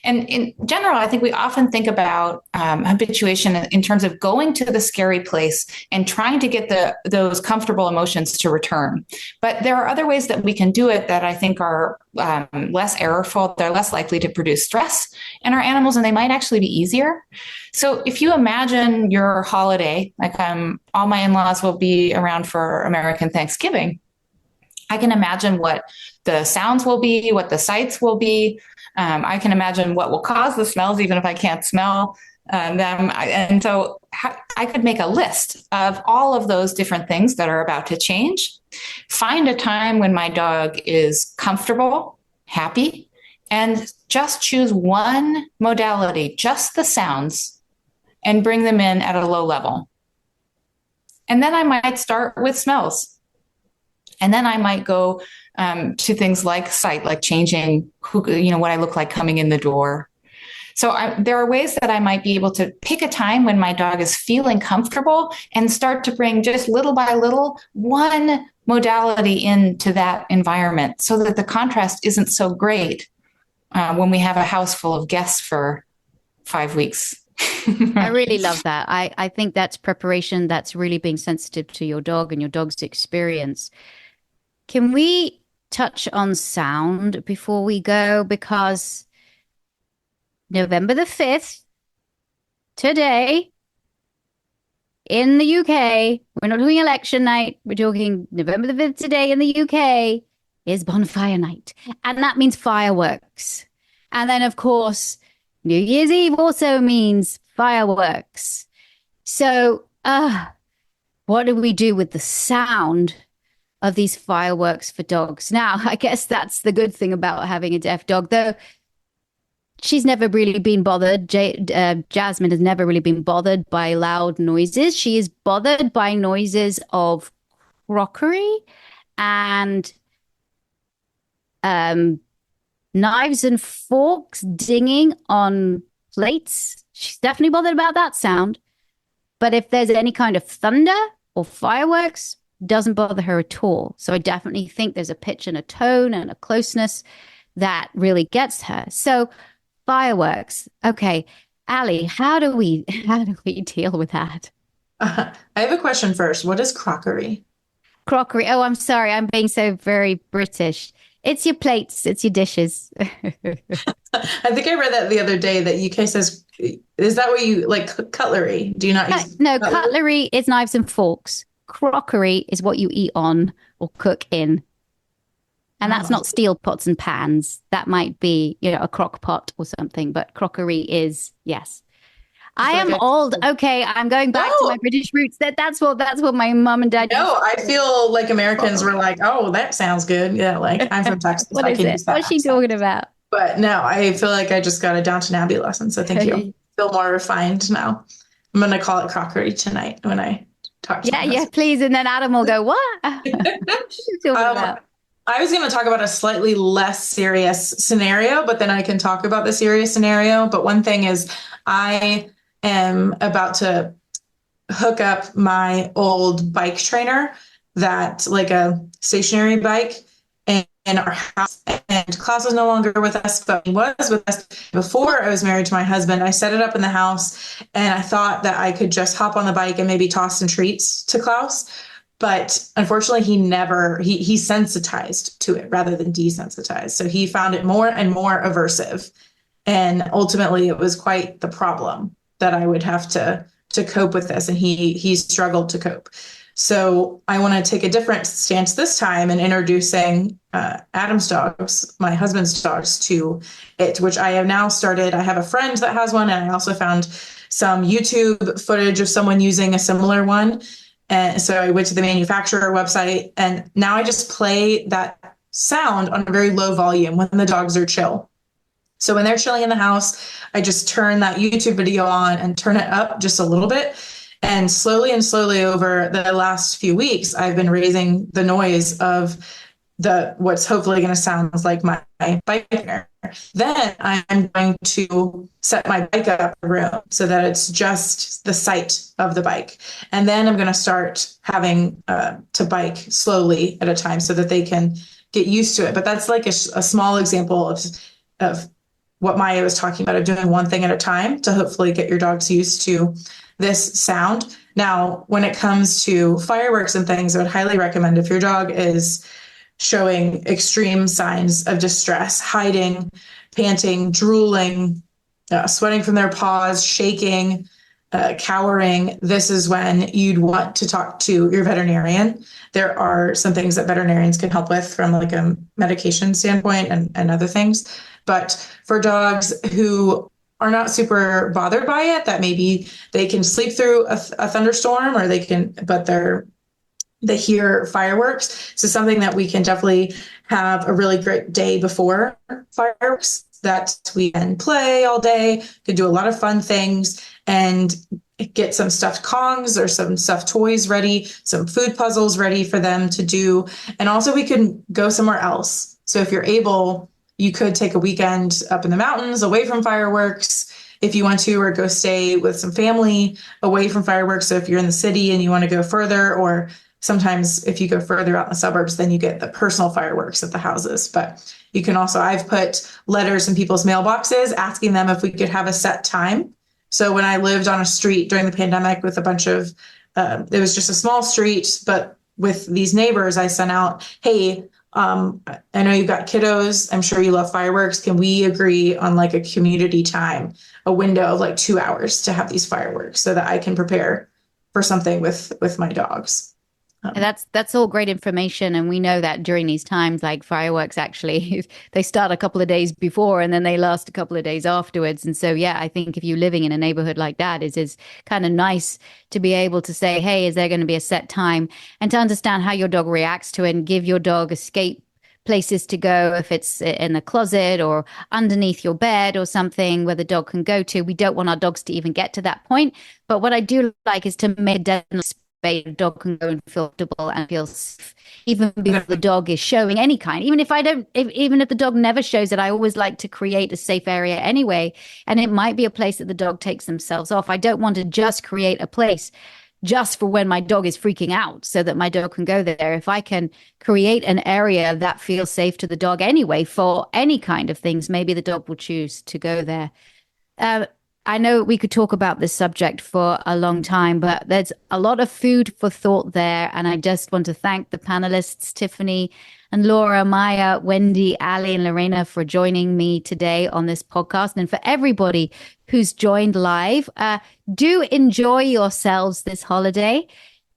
And in general, I think we often think about habituation in terms of going to the scary place and trying to get those comfortable emotions to return. But there are other ways that we can do it that I think are less errorful. They're less likely to produce stress in our animals, and they might actually be easier. So if you imagine your holiday, like all my in-laws will be around for American Thanksgiving, I can imagine what the sounds will be, what the sights will be. I can imagine what will cause the smells, even if I can't smell And so I could make a list of all of those different things that are about to change, find a time when my dog is comfortable, happy, and just choose one modality, just the sounds, and bring them in at a low level. And then I might start with smells. And then I might go to things like sight, like changing what I look like coming in the door. So there are ways that I might be able to pick a time when my dog is feeling comfortable and start to bring just little by little one modality into that environment so that the contrast isn't so great when we have a house full of guests for 5 weeks. I really love that. I think that's preparation. That's really being sensitive to your dog and your dog's experience. Can we touch on sound before we go? Because November the 5th, today, in the UK, we're not doing election night. We're talking November the 5th today in the UK is bonfire night. And that means fireworks. And then, of course, New Year's Eve also means fireworks. So, what do we do with the sound of these fireworks for dogs? Now, I guess that's the good thing about having a deaf dog, though. She's never really been bothered. Jasmine has never really been bothered by loud noises. She is bothered by noises of crockery and knives and forks dinging on plates. She's definitely bothered about that sound. But if there's any kind of thunder or fireworks, doesn't bother her at all. So I definitely think there's a pitch and a tone and a closeness that really gets her. So fireworks. Okay. Ali, how do we deal with that? I have a question first. What is crockery? Crockery. Oh, I'm sorry. I'm being so very British. It's your plates. It's your dishes. I think I read that the other day that UK says, is that what you like cutlery? Do you not use No, cutlery is knives and forks. Crockery is what you eat on or cook in. And that's not steel pots and pans. That might be, a crock pot or something. But crockery is, yes. I am old. Okay, I'm going back to my British roots. That's what my mom and dad. No, I feel like Americans were like, "Oh, that sounds good." Yeah, like I'm from Texas. What is it? What's she talking about? But no, I feel like I just got a Downton Abbey lesson. So thank you. I feel more refined now. I'm gonna call it crockery tonight when I talk to Yeah, please. And then Adam will go, "What?" What are you talking about? I was going to talk about a slightly less serious scenario, but then I can talk about the serious scenario. But one thing is I am about to hook up my old bike trainer, that like a stationary bike, in our house. And Klaus is no longer with us, but he was with us before I was married to my husband. I set it up in the house and I thought that I could just hop on the bike and maybe toss some treats to Klaus. But unfortunately, he sensitized to it rather than desensitized. So he found it more and more aversive. And ultimately, it was quite the problem that I would have to cope with this. And he struggled to cope. So I want to take a different stance this time in introducing Adam's dogs, my husband's dogs, to it, which I have now started. I have a friend that has one, and I also found some YouTube footage of someone using a similar one. And so I went to the manufacturer website, and now I just play that sound on a very low volume when the dogs are chill. So when they're chilling in the house, I just turn that YouTube video on and turn it up just a little bit. And slowly over the last few weeks, I've been raising the noise of what's hopefully going to sound like my bike trainer. Then I'm going to set my bike up in a room so that it's just the sight of the bike. And then I'm going to start having to bike slowly at a time so that they can get used to it. But that's like a small example of what Maya was talking about, of doing one thing at a time to hopefully get your dogs used to this sound. Now, when it comes to fireworks and things, I would highly recommend, if your dog is showing extreme signs of distress, hiding, panting, drooling, sweating from their paws, shaking, cowering, this is when you'd want to talk to your veterinarian. There are some things that veterinarians can help with from like a medication standpoint and other things. But for dogs who are not super bothered by it, that maybe they can sleep through a thunderstorm, or they hear fireworks. So something that we can definitely have a really great day before fireworks, that we can play all day, could do a lot of fun things, and get some stuffed Kongs or some stuffed toys ready, some food puzzles ready for them to do. And also we can go somewhere else. So if you're able, you could take a weekend up in the mountains away from fireworks if you want to, or go stay with some family away from fireworks. So if you're in the city and you want to go further, or sometimes if you go further out in the suburbs, then you get the personal fireworks at the houses. But you can also, I've put letters in people's mailboxes asking them if we could have a set time. So when I lived on a street during the pandemic with a bunch of, it was just a small street, but with these neighbors, I sent out, hey, I know you've got kiddos. I'm sure you love fireworks. Can we agree on like a community time, a window of like 2 hours to have these fireworks, so that I can prepare for something with my dogs? And that's all great information. And we know that during these times, like fireworks, actually, they start a couple of days before and then they last a couple of days afterwards. And so, yeah, I think if you're living in a neighborhood like that, it is kind of nice to be able to say, hey, is there going to be a set time? And to understand how your dog reacts to it, and give your dog escape places to go, if it's in the closet or underneath your bed or something where the dog can go to. We don't want our dogs to even get to that point. But what I do like is to make a definite space the dog can go and feel comfortable and feel safe, even before the dog is showing any kind. Even if the dog never shows it, I always like to create a safe area anyway. And it might be a place that the dog takes themselves off. I don't want to just create a place just for when my dog is freaking out so that my dog can go there. If I can create an area that feels safe to the dog anyway for any kind of things, maybe the dog will choose to go there. I know we could talk about this subject for a long time, but there's a lot of food for thought there. And I just want to thank the panelists, Tiffany and Laura, Maya, Wendy, Ali, and Lorena, for joining me today on this podcast. And for everybody who's joined live, do enjoy yourselves this holiday,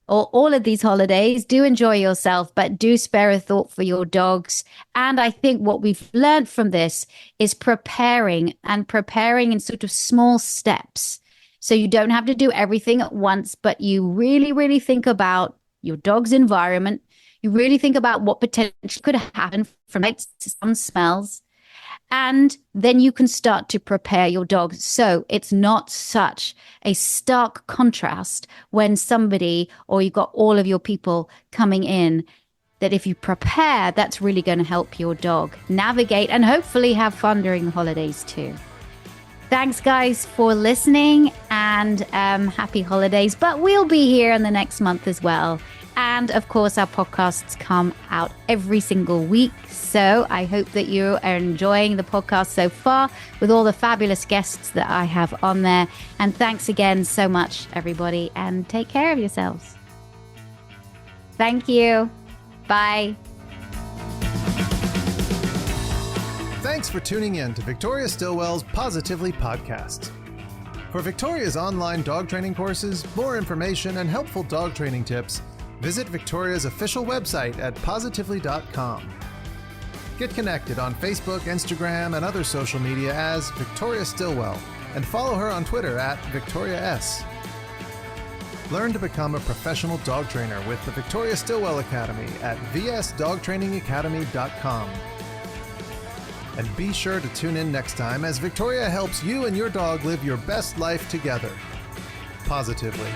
or all of these holidays. Do enjoy yourself, but do spare a thought for your dogs. And I think what we've learned from this is preparing in sort of small steps. So you don't have to do everything at once, but you really, really think about your dog's environment. You really think about what potentially could happen from lights to some smells. And then you can start to prepare your dog. So it's not such a stark contrast when somebody, or you've got all of your people coming in, that if you prepare, that's really going to help your dog navigate and hopefully have fun during the holidays too. Thanks, guys, for listening, and happy holidays. But we'll be here in the next month as well. And of course, our podcasts come out every single week. So I hope that you are enjoying the podcast so far with all the fabulous guests that I have on there. And thanks again so much, everybody, and take care of yourselves. Thank you. Bye. Thanks for tuning in to Victoria Stilwell's Positively podcast. For Victoria's online dog training courses, more information, and helpful dog training tips, visit Victoria's official website at positively.com. Get connected on Facebook, Instagram, and other social media as Victoria Stilwell, and follow her on Twitter at Victoria S. Learn to become a professional dog trainer with the Victoria Stilwell Academy at vsdogtrainingacademy.com. And be sure to tune in next time as Victoria helps you and your dog live your best life together. Positively.